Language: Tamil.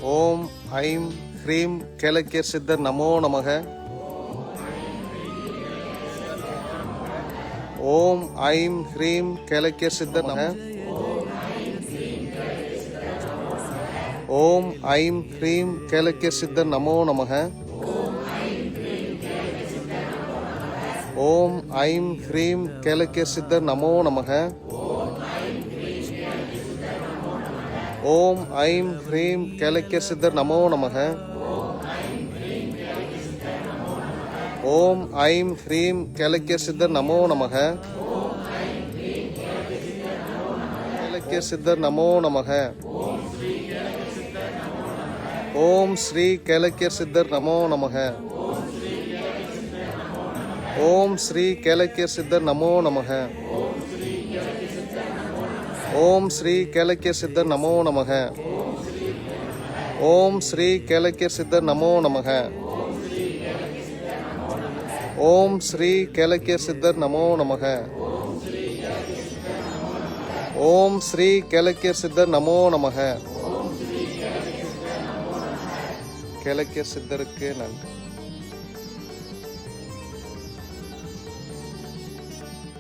ஓம் ஐம் ஹ்ரீம் கேளக்கியர் சித்தர் நமோ நமக. ஓம் ஐம் ஹ்ரீம் கேளக்கியர் சித்தர் நம. ஓம் ஐம் ஹ்ரீம் கேளக்கியர் சித்தர் நமோ நமக. ஓம் ஐம் ஹ்ரீம் கேளக்கியர் சித்தர் நமோ நமக. ஓம் ஐம் ஹ்ரீம் கேளக்கியர் சித்தர் நமோ நமக. ஓம் ஐம் ஹ்ரீம் கேளக்கியர் சித்தர் நமோ நமக. கேளக்கியர் சித்தர் நமோ நமக. ஓம் ஸ்ரீ கேளக்கியர் சித்தர் நமோ நமக. ஓம் ஸ்ரீ கேளக்கியர் சித்தர் நமோ நமக. ஓம் ஸ்ரீ கேளக்கியர் சித்தர் நமோ நமக. ஓம் ஸ்ரீ கேளக்கியர் சித்தர் நமோ நமக. ஓம் ஸ்ரீ கேளக்கியர் சித்தர் நமோ நமக. ஓம் ஸ்ரீ கேளக்கியர் சித்தர் நமோ நமக. கேளக்கியர் சித்தருக்கு நன்றி.